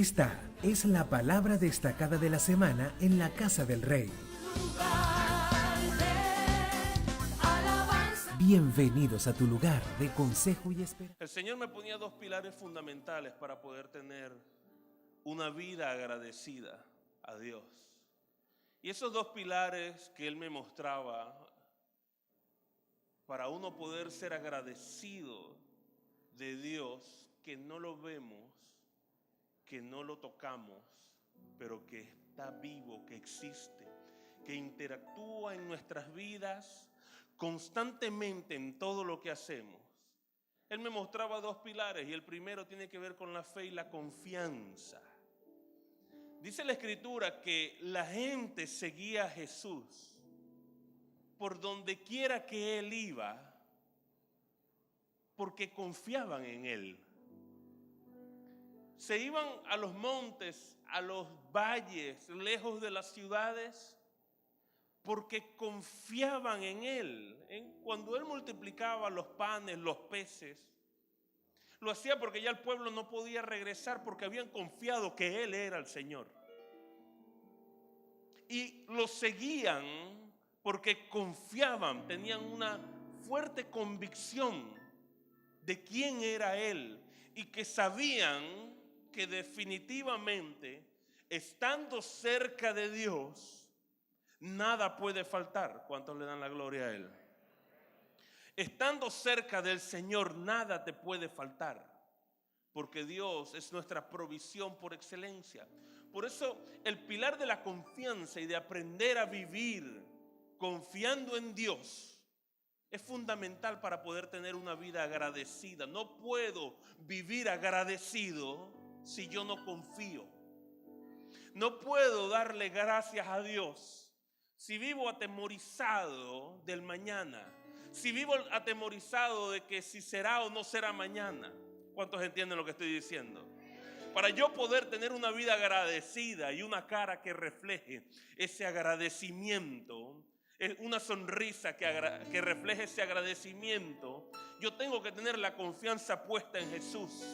Esta es la palabra destacada de la semana en la casa del Rey. Bienvenidos a tu lugar de consejo y esperanza. El Señor me ponía dos pilares fundamentales para poder tener una vida agradecida a Dios. Y esos dos pilares que Él me mostraba para uno poder ser agradecido de Dios, que no lo vemos, que no lo tocamos, pero que está vivo, que existe, que interactúa en nuestras vidas constantemente en todo lo que hacemos. Él me mostraba dos pilares y el primero tiene que ver con la fe y la confianza. Dice la Escritura que la gente seguía a Jesús por donde quiera que Él iba, porque confiaban en Él. Se iban a los montes, a los valles, lejos de las ciudades, porque confiaban en Él. Cuando Él multiplicaba los panes, los peces, lo hacía porque ya el pueblo no podía regresar, porque habían confiado que Él era el Señor. Y lo seguían porque confiaban, tenían una fuerte convicción de quién era Él y que sabían que definitivamente, estando cerca de Dios, nada puede faltar. ¿Cuántos le dan la gloria a Él? Estando cerca del Señor, nada te puede faltar, porque Dios es nuestra provisión por excelencia. Por eso el pilar de la confianza y de aprender a vivir confiando en Dios es fundamental para poder tener una vida agradecida. No puedo vivir agradecido si yo no confío. No puedo darle gracias a Dios si vivo atemorizado del mañana. Si vivo atemorizado de que si será o no será mañana. ¿Cuántos entienden lo que estoy diciendo? Para yo poder tener una vida agradecida y una cara que refleje ese agradecimiento, una sonrisa que refleje ese agradecimiento, yo tengo que tener la confianza puesta en Jesús,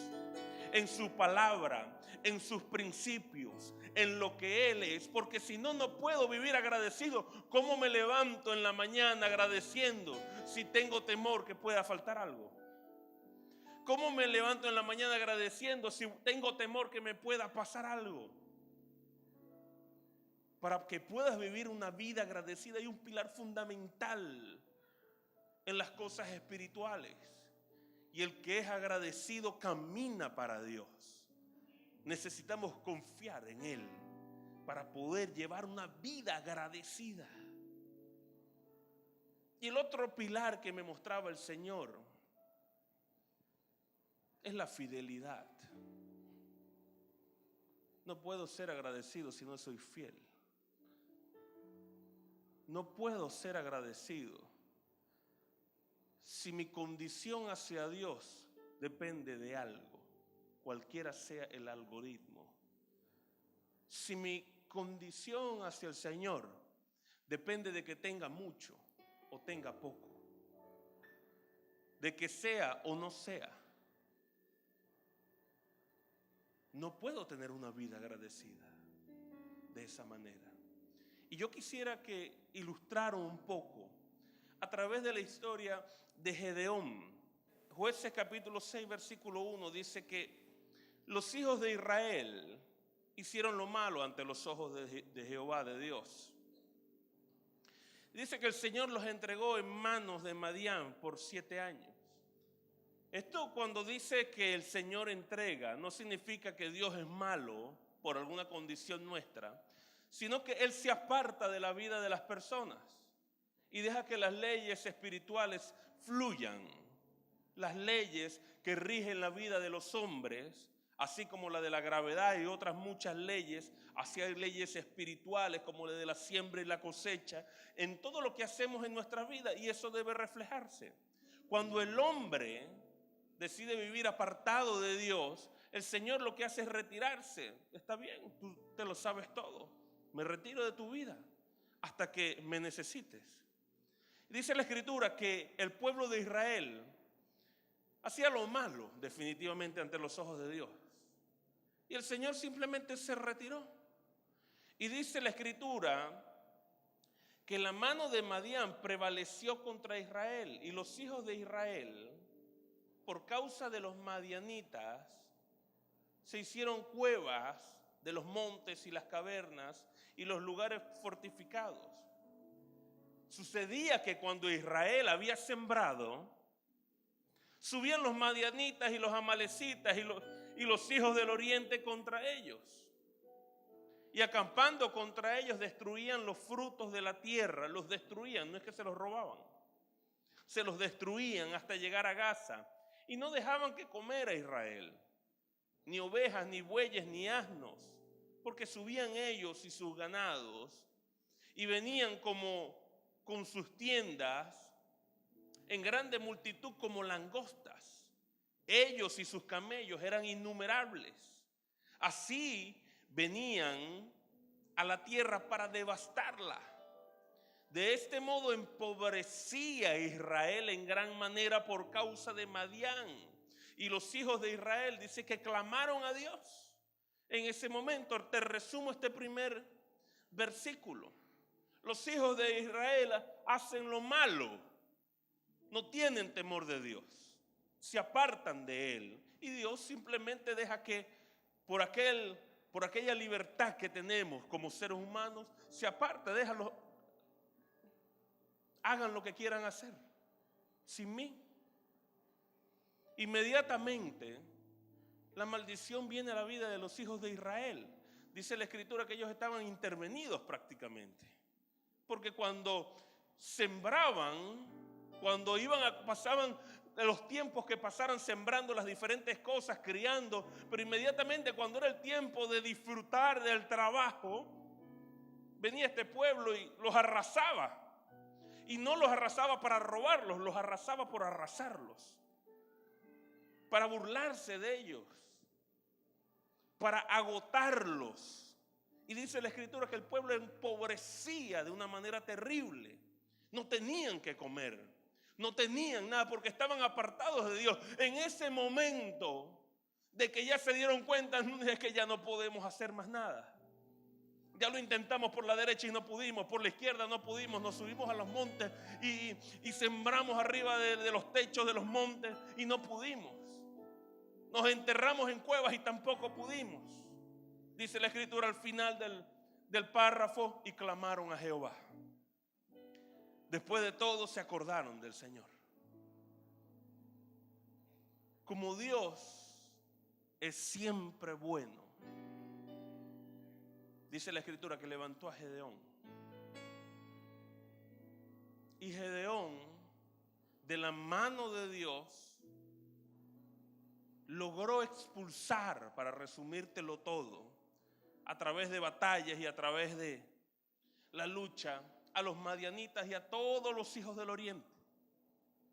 en su palabra, en sus principios, en lo que Él es, porque si no, no puedo vivir agradecido. ¿Cómo me levanto en la mañana agradeciendo si tengo temor que pueda faltar algo? ¿Cómo me levanto en la mañana agradeciendo si tengo temor que me pueda pasar algo? Para que puedas vivir una vida agradecida hay un pilar fundamental en las cosas espirituales. Y el que es agradecido camina para Dios. Necesitamos confiar en Él para poder llevar una vida agradecida. Y el otro pilar que me mostraba el Señor es la fidelidad. No puedo ser agradecido si no soy fiel. No puedo ser agradecido si mi condición hacia Dios depende de algo, cualquiera sea el algoritmo. Si mi condición hacia el Señor depende de que tenga mucho o tenga poco, de que sea o no sea, no puedo tener una vida agradecida de esa manera. Y yo quisiera que ilustraran un poco a través de la historia de Gedeón. Jueces capítulo 6 versículo 1 dice que los hijos de Israel hicieron lo malo ante los ojos de Jehová, de Dios. Dice que el Señor los entregó en manos de Madián por 7 años. Esto, cuando dice que el Señor entrega, no significa que Dios es malo por alguna condición nuestra, sino que Él se aparta de la vida de las personas y deja que las leyes espirituales fluyan. Las leyes que rigen la vida de los hombres, así como la de la gravedad y otras muchas leyes, así hay leyes espirituales como la de la siembra y la cosecha, en todo lo que hacemos en nuestra vida, y eso debe reflejarse. Cuando el hombre decide vivir apartado de Dios, el Señor lo que hace es retirarse. Está bien, tú te lo sabes todo. Me retiro de tu vida hasta que me necesites. Dice la Escritura que el pueblo de Israel hacía lo malo definitivamente ante los ojos de Dios. Y el Señor simplemente se retiró. Y dice la Escritura que la mano de Madián prevaleció contra Israel, y los hijos de Israel, por causa de los madianitas, se hicieron cuevas de los montes y las cavernas y los lugares fortificados. Sucedía que cuando Israel había sembrado, subían los madianitas y los amalecitas y los hijos del oriente contra ellos. Y acampando contra ellos destruían los frutos de la tierra, los destruían, no es que se los robaban, se los destruían hasta llegar a Gaza y no dejaban que comer a Israel, ni ovejas, ni bueyes, ni asnos, porque subían ellos y sus ganados y venían como con sus tiendas en grande multitud como langostas. Ellos y sus camellos eran innumerables. Así venían a la tierra para devastarla. De este modo empobrecía Israel en gran manera por causa de Madián. Y los hijos de Israel dice que clamaron a Dios. En ese momento te resumo este primer versículo. Los hijos de Israel hacen lo malo, no tienen temor de Dios, se apartan de Él. Y Dios simplemente deja que por aquella libertad que tenemos como seres humanos, se aparta, déjalo, hagan lo que quieran hacer, sin mí. Inmediatamente la maldición viene a la vida de los hijos de Israel. Dice la Escritura que ellos estaban intervenidos prácticamente, porque cuando sembraban, cuando pasaban los tiempos que pasaran sembrando las diferentes cosas, criando, pero inmediatamente cuando era el tiempo de disfrutar del trabajo, venía este pueblo y los arrasaba. Y no los arrasaba para robarlos, los arrasaba por arrasarlos, para burlarse de ellos, para agotarlos. Y dice la Escritura que el pueblo empobrecía de una manera terrible. No tenían que comer, no tenían nada porque estaban apartados de Dios. En ese momento de que ya se dieron cuenta, es que ya no podemos hacer más nada. Ya lo intentamos por la derecha y no pudimos, por la izquierda no pudimos, nos subimos a los montes y sembramos arriba de los techos de los montes y no pudimos. Nos enterramos en cuevas y tampoco pudimos. Dice la Escritura al final del párrafo, y clamaron a Jehová. Después de todo se acordaron del Señor. Como Dios es siempre bueno, dice la Escritura que levantó a Gedeón. Y Gedeón, de la mano de Dios, logró expulsar, para resumírtelo todo, a través de batallas y a través de la lucha, a los madianitas y a todos los hijos del oriente.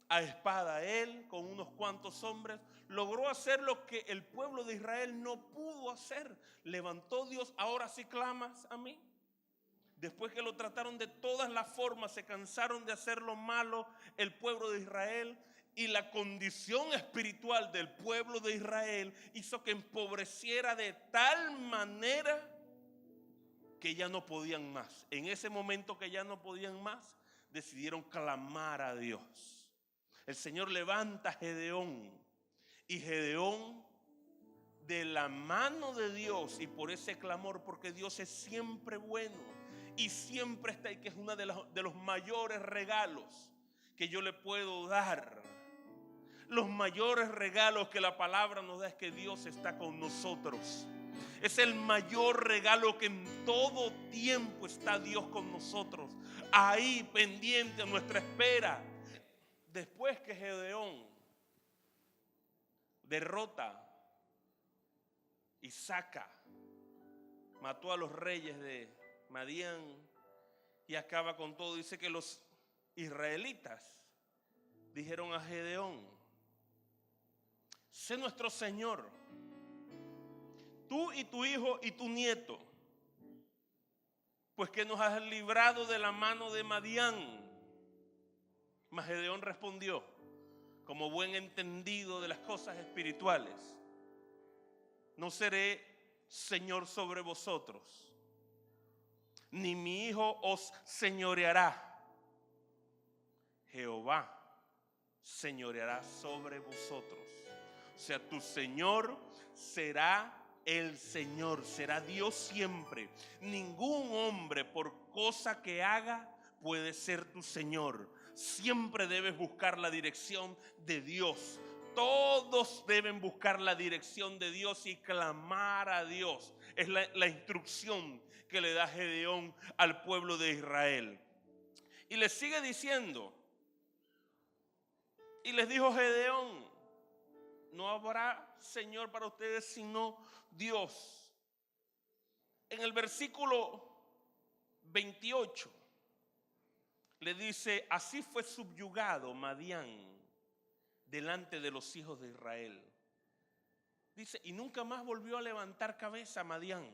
A espada él, con unos cuantos hombres, logró hacer lo que el pueblo de Israel no pudo hacer. Levantó Dios, ahora sí clamas a mí. Después que lo trataron de todas las formas, se cansaron de hacer lo malo el pueblo de Israel, y la condición espiritual del pueblo de Israel hizo que empobreciera de tal manera que ya no podían más. En ese momento que ya no podían más, decidieron clamar a Dios. El Señor levanta a Gedeón, y Gedeón, de la mano de Dios y por ese clamor, porque Dios es siempre bueno y siempre está ahí, que es uno de los mayores regalos que yo le puedo dar. Los mayores regalos que la palabra nos da es que Dios está con nosotros. Es el mayor regalo, que en todo tiempo está Dios con nosotros, ahí pendiente a nuestra espera. Después que Gedeón derrota y saca, mató a los reyes de Madián y acaba con todo, dice que los israelitas dijeron a Gedeón: sé nuestro Señor, tú y tu hijo y tu nieto, pues que nos has librado de la mano de Madián. Mas Gedeón respondió, como buen entendido de las cosas espirituales: no seré señor sobre vosotros, ni mi hijo os señoreará. Jehová señoreará sobre vosotros. O sea, tu Señor será el Señor, será Dios siempre. Ningún hombre, por cosa que haga, puede ser tu Señor. Siempre debes buscar la dirección de Dios. Todos deben buscar la dirección de Dios y clamar a Dios. Es la instrucción que le da Gedeón al pueblo de Israel. Y le sigue diciendo, y les dijo Gedeón: no habrá Señor para ustedes sino Dios. En el versículo 28 le dice: así fue subyugado Madián delante de los hijos de Israel. Dice, y nunca más volvió a levantar cabeza Madián.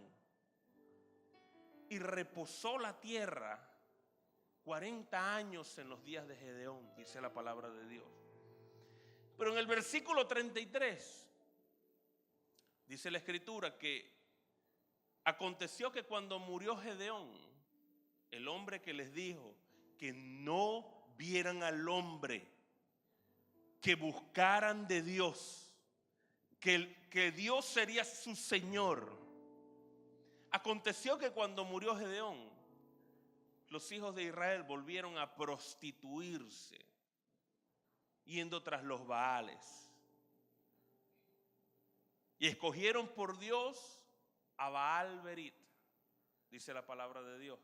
Y reposó la tierra 40 años en los días de Gedeón, dice la palabra de Dios. Pero en el versículo 33 dice la escritura que aconteció que cuando murió Gedeón, el hombre que les dijo que no vieran al hombre, que buscaran de Dios, que Dios sería su Señor. Aconteció que cuando murió Gedeón, los hijos de Israel volvieron a prostituirse, yendo tras los Baales. Y escogieron por Dios a Baal Berit, dice la palabra de Dios.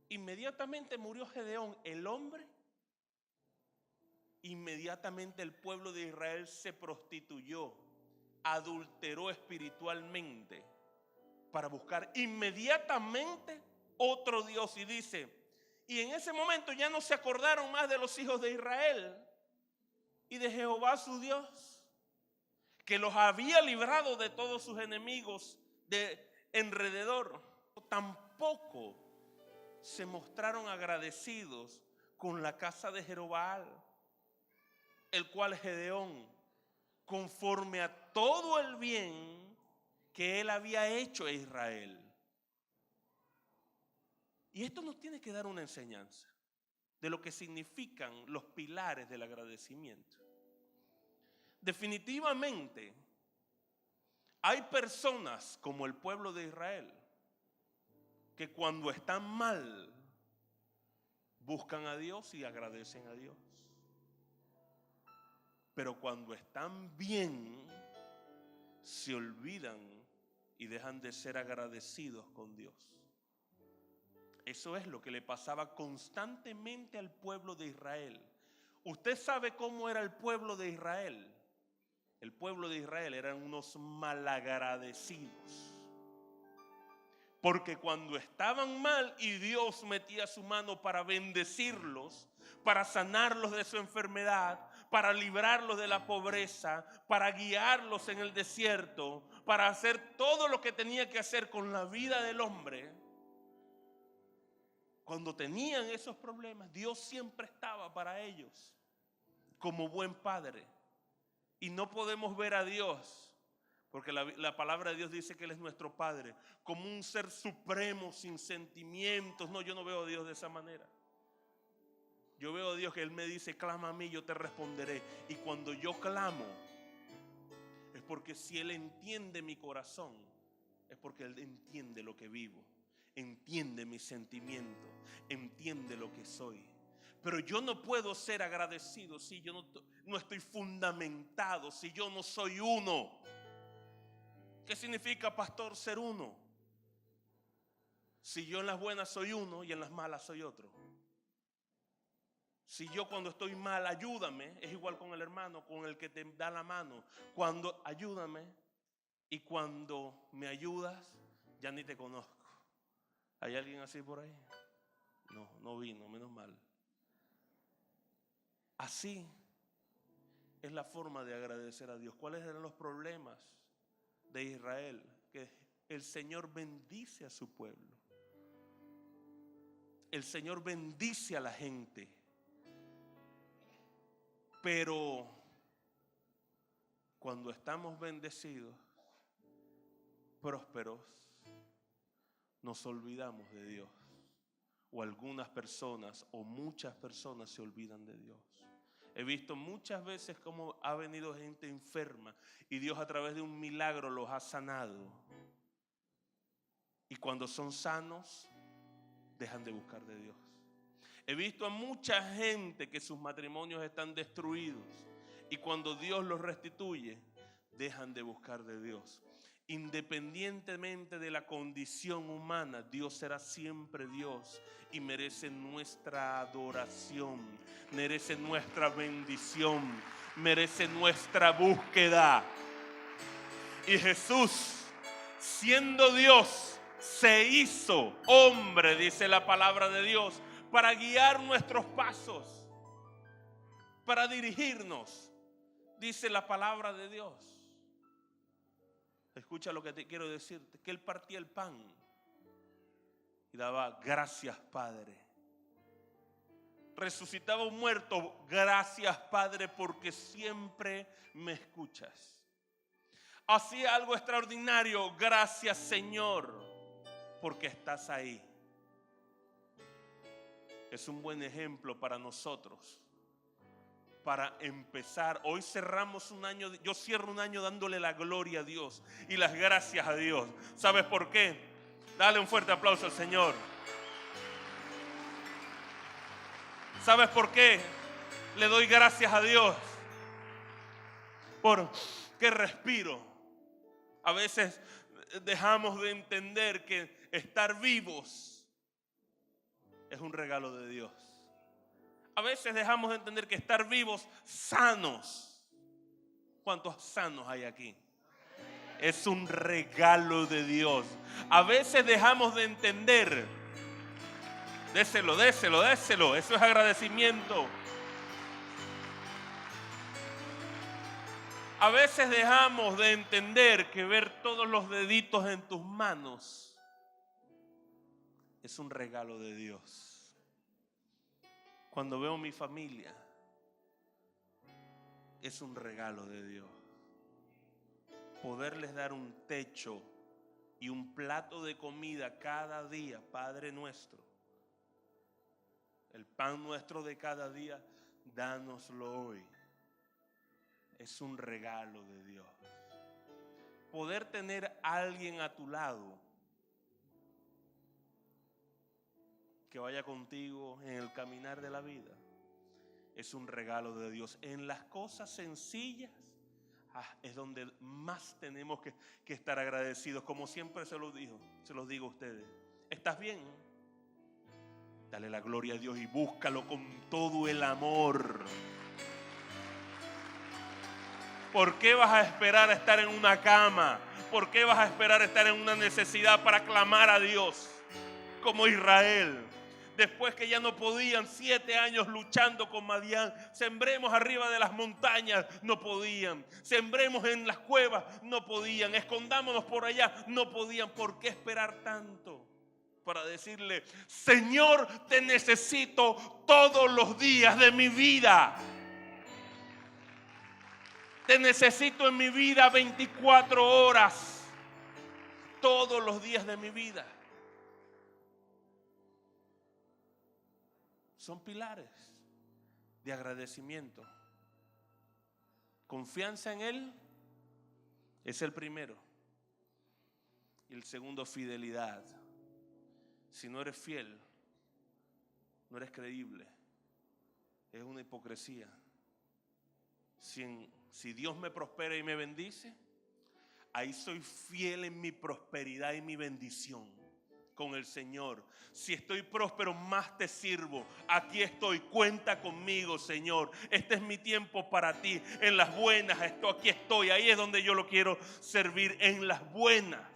Inmediatamente murió Gedeón, el hombre. Inmediatamente el pueblo de Israel se prostituyó, adulteró espiritualmente para buscar inmediatamente otro Dios. Y dice, y en ese momento ya no se acordaron más de los hijos de Israel y de Jehová su Dios, que los había librado de todos sus enemigos de alrededor. Tampoco se mostraron agradecidos con la casa de Jerobbaal, el cual Gedeón, conforme a todo el bien que él había hecho a Israel. Y esto nos tiene que dar una enseñanza de lo que significan los pilares del agradecimiento. Definitivamente hay personas como el pueblo de Israel que cuando están mal buscan a Dios y agradecen a Dios. Pero cuando están bien se olvidan y dejan de ser agradecidos con Dios. Eso es lo que le pasaba constantemente al pueblo de Israel. ¿Usted sabe cómo era el pueblo de Israel? El pueblo de Israel eran unos malagradecidos. Porque cuando estaban mal y Dios metía su mano para bendecirlos, para sanarlos de su enfermedad, para librarlos de la pobreza, para guiarlos en el desierto, para hacer todo lo que tenía que hacer con la vida del hombre, cuando tenían esos problemas, Dios siempre estaba para ellos como buen padre. Y no podemos ver a Dios, porque la palabra de Dios dice que Él es nuestro Padre, como un ser supremo, sin sentimientos. No, yo no veo a Dios de esa manera. Yo veo a Dios que Él me dice, clama a mí, yo te responderé. Y cuando yo clamo, es porque si Él entiende mi corazón, es porque Él entiende lo que vivo, entiende mis sentimientos, entiende lo que soy. Pero yo no puedo ser agradecido si yo no estoy fundamentado, si yo no soy uno. ¿Qué significa, pastor, ser uno? Si yo en las buenas soy uno y en las malas soy otro. Si yo cuando estoy mal, ayúdame, es igual con el hermano, con el que te da la mano. Cuando ayúdame y cuando me ayudas, ya ni te conozco. ¿Hay alguien así por ahí? No, no vino, menos mal. Así es la forma de agradecer a Dios. ¿Cuáles eran los problemas de Israel? Que el Señor bendice a su pueblo. El Señor bendice a la gente. Pero cuando estamos bendecidos, prósperos, nos olvidamos de Dios. O algunas personas o muchas personas se olvidan de Dios. He visto muchas veces cómo ha venido gente enferma y Dios a través de un milagro los ha sanado. Y cuando son sanos, dejan de buscar de Dios. He visto a mucha gente que sus matrimonios están destruidos y cuando Dios los restituye, dejan de buscar de Dios. Independientemente de la condición humana, Dios será siempre Dios y merece nuestra adoración, merece nuestra bendición, merece nuestra búsqueda. Y Jesús, siendo Dios, se hizo hombre, dice la palabra de Dios, para guiar nuestros pasos, para dirigirnos, dice la palabra de Dios. Escucha lo que te quiero decirte, que Él partía el pan y daba gracias, Padre. Resucitaba un muerto, gracias, Padre, porque siempre me escuchas. Hacía algo extraordinario, gracias, Señor, porque estás ahí. Es un buen ejemplo para nosotros. Para empezar, hoy cerramos un año, yo cierro un año dándole la gloria a Dios y las gracias a Dios. ¿Sabes por qué? Dale un fuerte aplauso al Señor. ¿Sabes por qué? Le doy gracias a Dios porque respiro. A veces dejamos de entender que estar vivos es un regalo de Dios. A veces dejamos de entender que estar vivos, sanos. ¿Cuántos sanos hay aquí? Es un regalo de Dios. A veces dejamos de entender. Déselo. Eso es agradecimiento. A veces dejamos de entender que ver todos los deditos en tus manos es un regalo de Dios. Cuando veo mi familia, es un regalo de Dios. Poderles dar un techo y un plato de comida cada día, Padre nuestro. El pan nuestro de cada día, dánoslo hoy. Es un regalo de Dios. Poder tener a alguien a tu lado que vaya contigo en el caminar de la vida es un regalo de Dios. En las cosas sencillas es donde más tenemos que estar agradecidos. Como siempre se los digo a ustedes. ¿Estás bien? Dale la gloria a Dios y búscalo con todo el amor. ¿Por qué vas a esperar a estar en una cama? ¿Por qué vas a esperar a estar en una necesidad para clamar a Dios? Como Israel. Después que ya no podían, 7 años luchando con Madián. Sembremos arriba de las montañas, no podían. Sembremos en las cuevas, no podían. Escondámonos por allá, no podían. ¿Por qué esperar tanto? Para decirle, Señor, te necesito todos los días de mi vida. Te necesito en mi vida 24 horas. Todos los días de mi vida. Son pilares de agradecimiento. Confianza en Él es el primero. Y el segundo, fidelidad. Si no eres fiel, no eres creíble. Es una hipocresía. Si Dios me prospera y me bendice, ahí soy fiel en mi prosperidad y mi bendición con el Señor. Si estoy próspero, más te sirvo. Aquí estoy, cuenta conmigo, Señor. Este es mi tiempo para ti. En las buenas, aquí estoy. Ahí es donde yo lo quiero servir, en las buenas.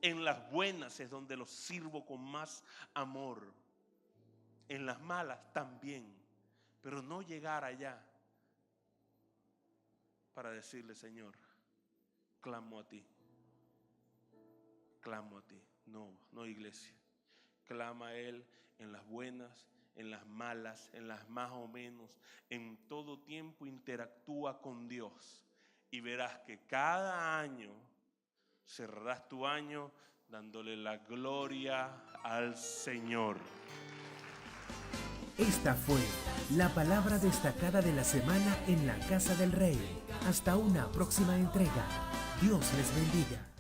En las buenas es donde lo sirvo con más amor. En las malas también. Pero no llegar allá para decirle, Señor, clamo a ti. Clamo a ti. No iglesia. Clama a Él en las buenas, en las malas, en las más o menos. En todo tiempo interactúa con Dios. y verás que cada año cerrarás tu año dándole la gloria al Señor. Esta fue la palabra destacada de la semana en la Casa del Rey. Hasta una próxima entrega. Dios les bendiga.